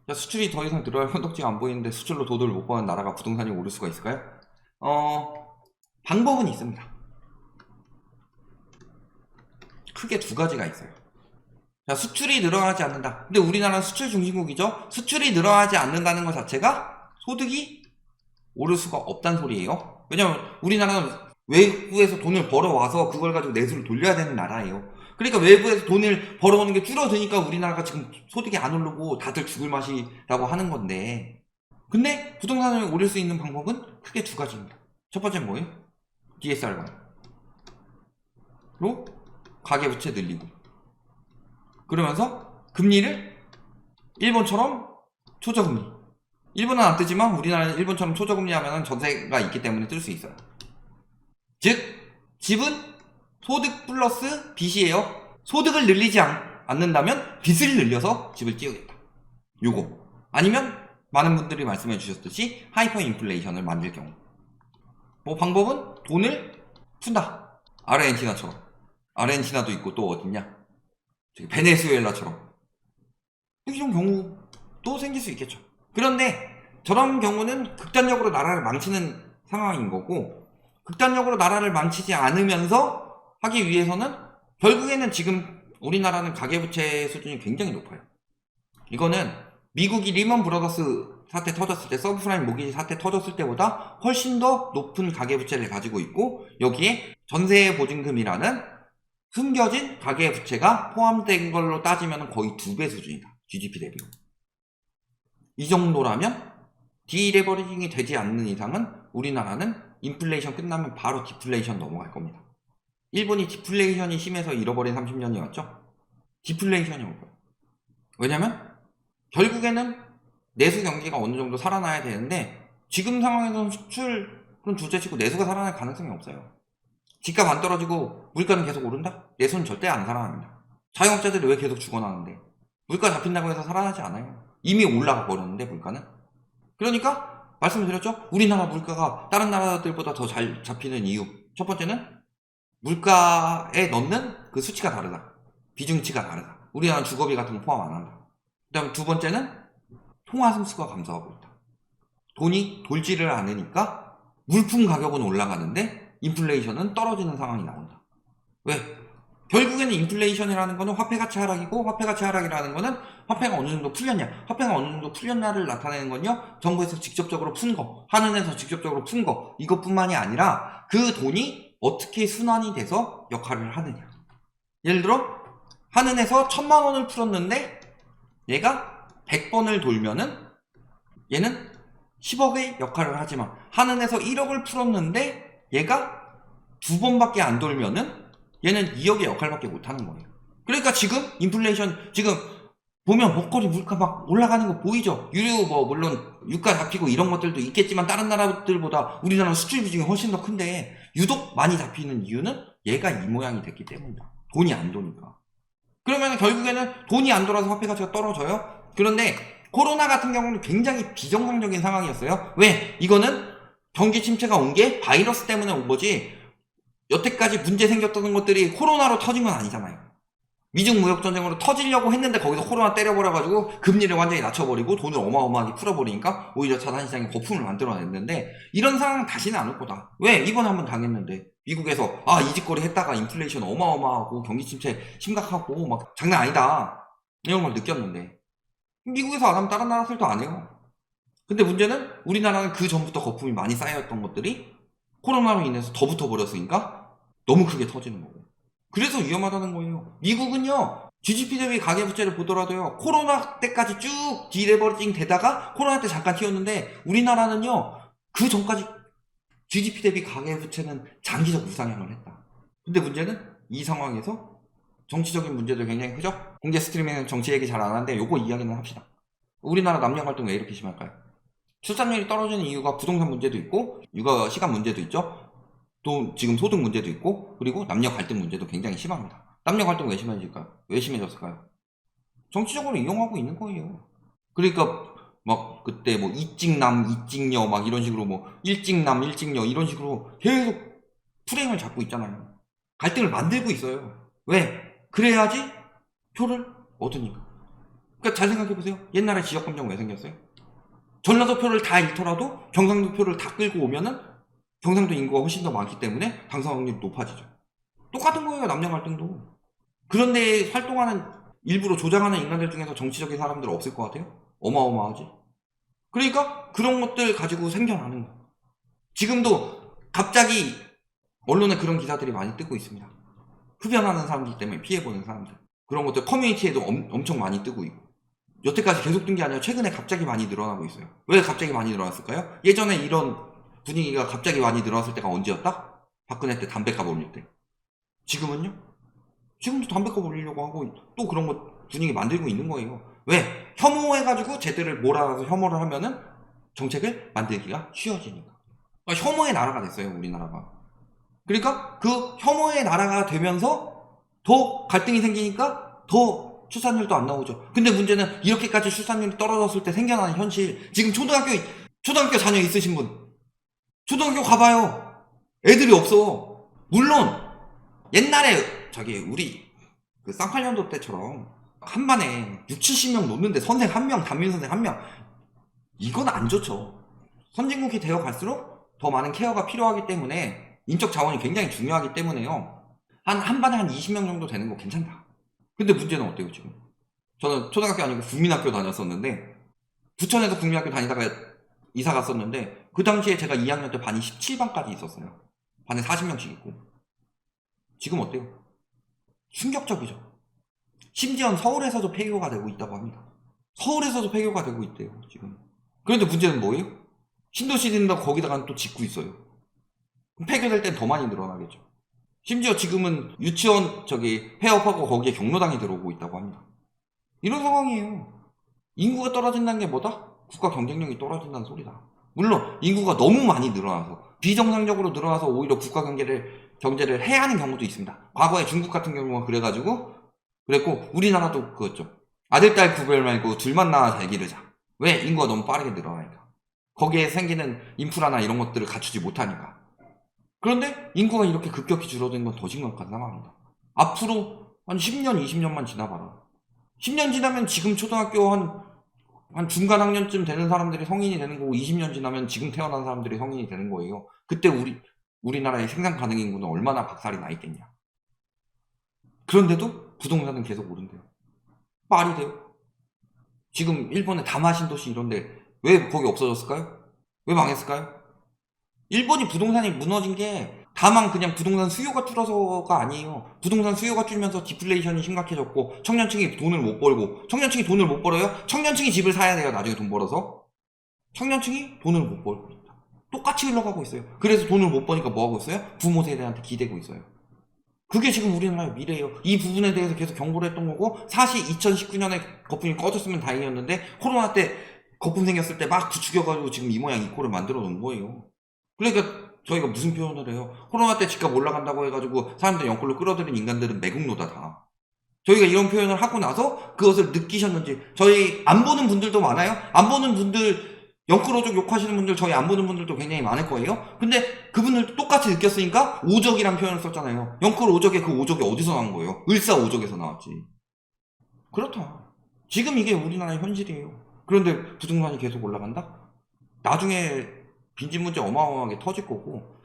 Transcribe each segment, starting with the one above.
자, 수출이 더 이상 늘어날 건덕지가 안 보이는데 수출로 돈을 못 버는 나라가 부동산이 오를 수가 있을까요? 방법은 있습니다. 크게 두 가지가 있어요. 자, 수출이 늘어나지 않는다. 근데 우리나라는 수출 중심국이죠. 수출이 늘어나지 않는다는 것 자체가 소득이 오를 수가 없다는 소리예요. 왜냐면 우리나라는 외부에서 돈을 벌어와서 그걸 가지고 내수를 돌려야 되는 나라예요. 그러니까 외부에서 돈을 벌어오는 게 줄어드니까 우리나라가 지금 소득이 안 오르고 다들 죽을 맛이라고 하는 건데, 근데 부동산을 오를 수 있는 방법은 크게 두 가지입니다. 첫 번째는 뭐예요? DSR로 가계부채 늘리고, 그러면서 금리를 일본처럼 초저금리, 일본은 안 뜨지만 우리나라는 일본처럼 초저금리 하면 전세가 있기 때문에 뜰 수 있어요. 즉 집은 소득 플러스 빚이에요. 소득을 늘리지 않는다면 빚을 늘려서 집을 띄우겠다. 요거. 아니면 많은 분들이 말씀해 주셨듯이 하이퍼 인플레이션을 만들 경우, 뭐 방법은 돈을 푼다. 아르헨티나처럼. 아르헨티나도 있고 또 어딨냐, 베네수엘라처럼. 이런 경우도 생길 수 있겠죠. 그런데 저런 경우는 극단적으로 나라를 망치는 상황인 거고, 극단적으로 나라를 망치지 않으면서 하기 위해서는 결국에는 지금 우리나라는 가계부채 수준이 굉장히 높아요. 이거는 미국이 리먼 브라더스 사태 터졌을 때, 서브프라임 모기지 사태 터졌을 때보다 훨씬 더 높은 가계부채를 가지고 있고, 여기에 전세 보증금이라는 숨겨진 가계부채가 포함된 걸로 따지면 거의 2배 수준이다. GDP 대비로. 이 정도라면 디레버리징이 되지 않는 이상은 우리나라는 인플레이션 끝나면 바로 디플레이션 넘어갈 겁니다. 일본이 디플레이션이 심해서 잃어버린 30년이었죠. 디플레이션이 올 거예요. 왜냐면 결국에는 내수 경기가 어느 정도 살아나야 되는데, 지금 상황에서는 수출은 둘째치고 내수가 살아날 가능성이 없어요. 집값 안 떨어지고 물가는 계속 오른다? 내수는 절대 안 살아납니다. 자영업자들이 왜 계속 죽어나는데? 물가 잡힌다고 해서 살아나지 않아요. 이미 올라가 버렸는데 물가는. 그러니까 말씀을 드렸죠. 우리나라 물가가 다른 나라들보다 더 잘 잡히는 이유, 첫 번째는 물가에 넣는 그 수치가 다르다. 비중치가 다르다. 우리나라는 주거비 같은 거 포함 안 한다. 그 다음 두 번째는 통화승수가 감소하고 있다. 돈이 돌지를 않으니까 물품 가격은 올라가는데 인플레이션은 떨어지는 상황이 나온다. 왜? 결국에는 인플레이션이라는 거는 화폐가치 하락이고, 화폐가치 하락이라는 거는 화폐가 어느 정도 풀렸냐, 화폐가 어느 정도 풀렸냐를 나타내는 건요, 정부에서 직접적으로 푼 거, 한은에서 직접적으로 푼 거, 이것뿐만이 아니라 그 돈이 어떻게 순환이 돼서 역할을 하느냐. 예를 들어 한은에서 1000만 원을 풀었는데 얘가 100번을 돌면은 얘는 10억의 역할을 하지만, 한은에서 1억을 풀었는데 얘가 2번밖에 안 돌면은 얘는 2억의 역할밖에 못하는 거예요. 그러니까 지금 인플레이션, 지금 보면 먹거리 물가 막 올라가는 거 보이죠? 유류 뭐 물론 유가 잡히고 이런 것들도 있겠지만 다른 나라들보다 우리나라 수출 비중이 훨씬 더 큰데 유독 많이 잡히는 이유는 얘가 이 모양이 됐기 때문이다. 돈이 안 도니까. 그러면 결국에는 돈이 안 돌아서 화폐 가치가 떨어져요. 그런데 코로나 같은 경우는 굉장히 비정상적인 상황이었어요. 왜? 이거는 경기 침체가 온 게 바이러스 때문에 온 거지, 여태까지 문제 생겼던 것들이 코로나로 터진 건 아니잖아요. 미중 무역 전쟁으로 터지려고 했는데 거기서 코로나 때려버려가지고 금리를 완전히 낮춰버리고 돈을 어마어마하게 풀어버리니까 오히려 자산시장에 거품을 만들어냈는데, 이런 상황은 다시는 안 올 거다. 왜? 이번에 한번 당했는데 미국에서 이 짓거리 했다가 인플레이션 어마어마하고 경기 침체 심각하고 막 장난 아니다 이런 걸 느꼈는데, 미국에서 안 하면 다른 나라들도 안 해요. 근데 문제는 우리나라는 그 전부터 거품이 많이 쌓여있던 것들이 코로나로 인해서 더 붙어버렸으니까 너무 크게 터지는 거고, 그래서 위험하다는 거예요. 미국은요, GDP 대비 가계부채를 보더라도요, 코로나 때까지 쭉 디레버리징 되다가 코로나 때 잠깐 튀었는데, 우리나라는요 그 전까지 GDP 대비 가계부채는 장기적 우상향을 했다. 근데 문제는 이 상황에서 정치적인 문제도 굉장히 크죠. 공개 스트리밍은 정치 얘기 잘 안 하는데 요거 이야기는 합시다. 우리나라 남녀 갈등 왜 이렇게 심할까요? 출산율이 떨어지는 이유가 부동산 문제도 있고, 육아 시간 문제도 있죠. 또 지금 소득 문제도 있고, 그리고 남녀 갈등 문제도 굉장히 심합니다. 남녀 갈등 왜 심해질까요? 왜 심해졌을까요? 정치적으로 이용하고 있는 거예요. 그러니까 막 그때 뭐 이찍남 이찍녀 막 이런 식으로, 뭐 일찍남 일찍녀 이런 식으로 계속 프레임을 잡고 있잖아요. 갈등을 만들고 있어요. 왜? 그래야지 표를 얻으니까. 그러니까 잘 생각해보세요. 옛날에 지역감정 왜 생겼어요? 전라도표를 다 잃더라도 경상도표를 다 끌고 오면은 경상도 인구가 훨씬 더 많기 때문에 당선 확률이 높아지죠. 똑같은 거예요, 남녀 갈등도. 그런데 활동하는 일부러 조장하는 인간들 중에서 정치적인 사람들 없을 것 같아요? 어마어마하지. 그러니까 그런 것들 가지고 생겨나는 거예요. 지금도 갑자기 언론에 그런 기사들이 많이 뜨고 있습니다. 흡연하는 사람들 때문에 피해보는 사람들. 그런 것들 커뮤니티에도 엄청 많이 뜨고 있고. 여태까지 계속 뜬 게 아니라 최근에 갑자기 많이 늘어나고 있어요. 왜 갑자기 많이 늘어났을까요? 예전에 이런 분위기가 갑자기 많이 늘어났을 때가 언제였다? 박근혜 때 담배값 올릴 때. 지금은요? 지금도 담배값 올리려고 하고 또 그런 거 분위기 만들고 있는 거예요. 왜? 혐오해가지고 쟤들을 몰아서 혐오를 하면은 정책을 만들기가 쉬워지니까. 그러니까 혐오의 나라가 됐어요, 우리나라가. 그러니까 그 혐오의 나라가 되면서 더 갈등이 생기니까 더 출산율도 안 나오죠. 근데 문제는 이렇게까지 출산율이 떨어졌을 때 생겨나는 현실. 지금 초등학교 자녀 있으신 분, 초등학교 가봐요. 애들이 없어. 물론 옛날에 우리 그 쌍팔년도 때처럼 한 반에 6, 70명 놓는데 선생 한 명, 담임 선생 한 명. 이건 안 좋죠. 선진국이 되어 갈수록 더 많은 케어가 필요하기 때문에 인적 자원이 굉장히 중요하기 때문에요. 한 반에 한 20명 정도 되는 거 괜찮다. 근데 문제는 어때요, 지금? 저는 초등학교 아니고 국민학교 다녔었는데, 부천에서 국민학교 다니다가 이사 갔었는데, 그 당시에 제가 2학년 때 반이 17반까지 있었어요. 반에 40명씩 있고. 지금 어때요? 충격적이죠. 심지어 서울에서도 폐교가 되고 있다고 합니다. 서울에서도 폐교가 되고 있대요, 지금. 그런데 문제는 뭐예요? 신도시 된다고 거기다가 또 짓고 있어요. 폐교될 땐 더 많이 늘어나겠죠. 심지어 지금은 유치원 폐업하고 거기에 경로당이 들어오고 있다고 합니다. 이런 상황이에요. 인구가 떨어진다는 게 뭐다? 국가 경쟁력이 떨어진다는 소리다. 물론 인구가 너무 많이 늘어나서 비정상적으로 늘어나서 오히려 국가 경제를 해야 하는 경우도 있습니다. 과거에 중국 같은 경우가 그랬고 우리나라도 그랬죠. 아들 딸 구별 말고 둘만 낳아 잘 기르자. 왜? 인구가 너무 빠르게 늘어나니까. 거기에 생기는 인프라나 이런 것들을 갖추지 못하니까. 그런데 인구가 이렇게 급격히 줄어드는 건 더 심각한 상황입니다. 앞으로 한 10년, 20년만 지나봐라. 10년 지나면 지금 초등학교 한 중간 학년쯤 되는 사람들이 성인이 되는 거고 20년 지나면 지금 태어난 사람들이 성인이 되는 거예요. 그때 우리나라의 생산 가능 인구는 얼마나 박살이 나 있겠냐. 그런데도 부동산은 계속 오른대요. 말이 돼요. 지금 일본의 다마신도시 이런데 왜 거기 없어졌을까요? 왜 망했을까요? 일본이 부동산이 무너진 게 다만 그냥 부동산 수요가 줄어서가 아니에요. 부동산 수요가 줄면서 디플레이션이 심각해졌고 청년층이 돈을 못 벌고 청년층이 돈을 못 벌어요? 청년층이 집을 사야 돼요. 나중에 돈 벌어서. 청년층이 돈을 못 벌고 있다. 똑같이 흘러가고 있어요. 그래서 돈을 못 버니까 뭐 하고 있어요? 부모 세대한테 기대고 있어요. 그게 지금 우리나라의 미래예요. 이 부분에 대해서 계속 경고를 했던 거고 사실 2019년에 거품이 꺼졌으면 다행이었는데 코로나 때 거품 생겼을 때 막 부추겨가지고 지금 이 모양 이 꼴을 만들어 놓은 거예요. 그러니까 저희가 무슨 표현을 해요? 코로나 때 집값 올라간다고 해가지고 사람들 영끌로 끌어들인 인간들은 매국노다 다. 저희가 이런 표현을 하고 나서 그것을 느끼셨는지 저희 안 보는 분들도 많아요. 안 보는 분들 영끌오적 욕하시는 분들 저희 안 보는 분들도 굉장히 많을 거예요. 근데 그분들도 똑같이 느꼈으니까 오적이란 표현을 썼잖아요. 영끌오적의 그 오적이 어디서 나온 거예요? 을사오적에서 나왔지. 그렇다. 지금 이게 우리나라의 현실이에요. 그런데 부동산이 계속 올라간다? 나중에 빈집 문제 어마어마하게 터질 거고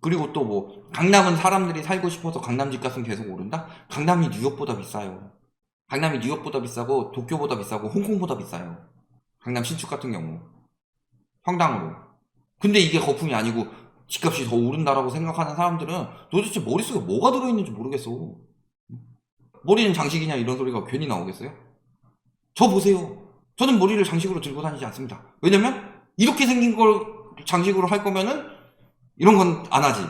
그리고 또 뭐 강남은 사람들이 살고 싶어서 강남 집값은 계속 오른다? 강남이 뉴욕보다 비싸요. 강남이 뉴욕보다 비싸고 도쿄보다 비싸고 홍콩보다 비싸요. 강남 신축 같은 경우 평당으로. 근데 이게 거품이 아니고 집값이 더 오른다라고 생각하는 사람들은 도대체 머릿속에 뭐가 들어있는지 모르겠어. 머리는 장식이냐 이런 소리가 괜히 나오겠어요? 저 보세요. 저는 머리를 장식으로 들고 다니지 않습니다. 왜냐면 이렇게 생긴 걸 장식으로 할 거면은 이런 건 안 하지.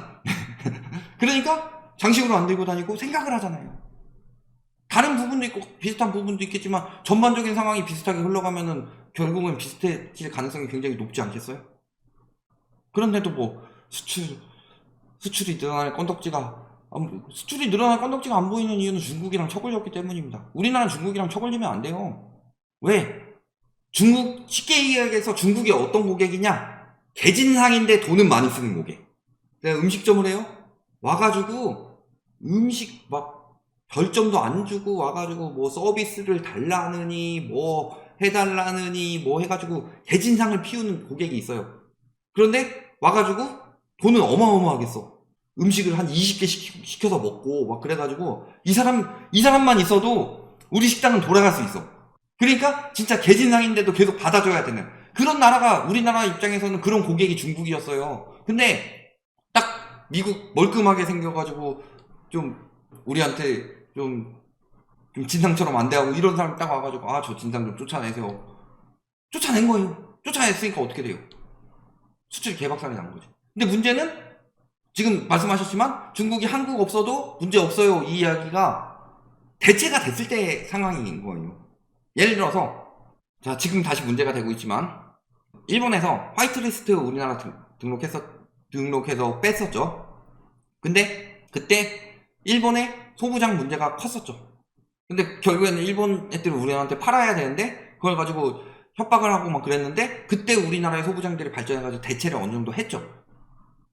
그러니까 장식으로 안 들고 다니고 생각을 하잖아요. 다른 부분도 있고 비슷한 부분도 있겠지만 전반적인 상황이 비슷하게 흘러가면은 결국은 비슷해질 가능성이 굉장히 높지 않겠어요? 그런데도 뭐 수출이 늘어날 건덕지가 안 보이는 이유는 중국이랑 척을렸기 때문입니다. 우리나라는 중국이랑 척을리면 안 돼요. 왜? 쉽게 이야기해서 중국이 어떤 고객이냐? 개진상인데 돈은 많이 쓰는 고객. 내가 음식점을 해요? 와가지고 음식 막 별점도 안 주고 와가지고 뭐 서비스를 달라느니 뭐 해달라느니 뭐 해가지고 개진상을 피우는 고객이 있어요. 그런데 와가지고 돈을 어마어마하게 써. 음식을 한 20개 시켜서 먹고 막 그래가지고 이 사람만 있어도 우리 식당은 돌아갈 수 있어. 그러니까 진짜 개진상인데도 계속 받아줘야 되는 그런 나라가, 우리나라 입장에서는 그런 고객이 중국이었어요. 근데 딱 미국 멀끔하게 생겨가지고 좀 우리한테 좀 진상처럼 안 대하고 이런 사람 딱 와가지고 아 저 진상 좀 쫓아내세요. 쫓아낸 거예요. 쫓아냈으니까 어떻게 돼요? 수출 개박살이 난 거죠. 근데 문제는 지금 말씀하셨지만 중국이 한국 없어도 문제 없어요 이 이야기가 대체가 됐을 때 상황인 거예요. 예를 들어서 자 지금 다시 문제가 되고 있지만 일본에서 화이트리스트 우리나라 등록해서 뺐었죠. 근데 그때 일본의 소부장 문제가 컸었죠. 근데 결국에는 일본 애들이 우리나라한테 팔아야 되는데 그걸 가지고 협박을 하고 막 그랬는데 그때 우리나라의 소부장들이 발전해가지고 대체를 어느 정도 했죠.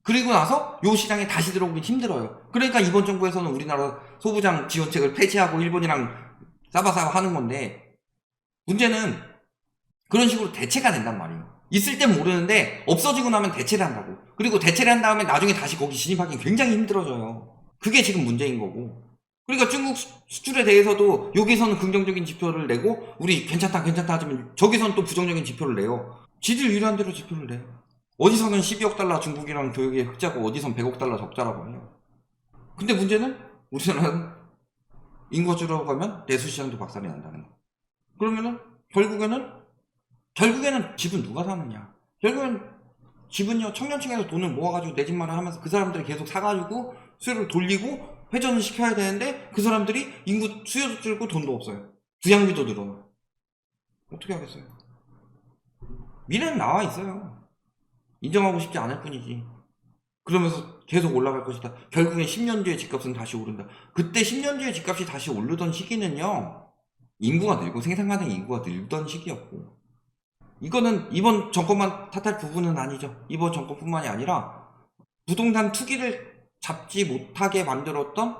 그리고 나서 요 시장에 다시 들어오긴 힘들어요. 그러니까 이번 정부에서는 우리나라 소부장 지원책을 폐지하고 일본이랑 싸바싸바 하는 건데 문제는 그런 식으로 대체가 된단 말이에요. 있을 땐 모르는데 없어지고 나면 대체를 한다고. 그리고 대체를 한 다음에 나중에 다시 거기 진입하기 굉장히 힘들어져요. 그게 지금 문제인 거고. 그러니까 중국 수출에 대해서도 여기서는 긍정적인 지표를 내고 우리 괜찮다 하지만 저기서는 또 부정적인 지표를 내요. 지들 유리한 대로 지표를 내요. 어디서는 12억 달러 중국이랑 교역이 흑자고 어디선 100억 달러 적자라고 해요. 근데 문제는 우리나라는 인구가 줄어가면 내수시장도 박살이 난다는 거. 그러면은 결국에는 집은 누가 사느냐? 결국엔 집은요 청년층에서 돈을 모아가지고 내 집 마련 하면서 그 사람들이 계속 사가지고 수요를 돌리고 회전을 시켜야 되는데 그 사람들이 인구 수요도 줄고 돈도 없어요. 부양비도 늘어나. 어떻게 하겠어요? 미래는 나와 있어요. 인정하고 싶지 않을 뿐이지. 그러면서 계속 올라갈 것이다. 결국엔 10년 뒤에 집값은 다시 오른다. 그때 10년 뒤에 집값이 다시 오르던 시기는요 인구가 늘고 생산 가능 인구가 늘던 시기였고 이거는 이번 정권만 탓할 부분은 아니죠. 이번 정권뿐만이 아니라 부동산 투기를 잡지 못하게 만들었던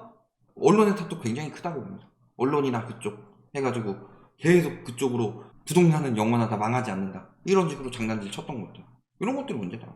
언론의 탓도 굉장히 크다고 봅니다. 언론이나 그쪽 해가지고 계속 그쪽으로 부동산은 영원하다 망하지 않는다 이런 식으로 장난질 쳤던 것들 이런 것들이 문제다.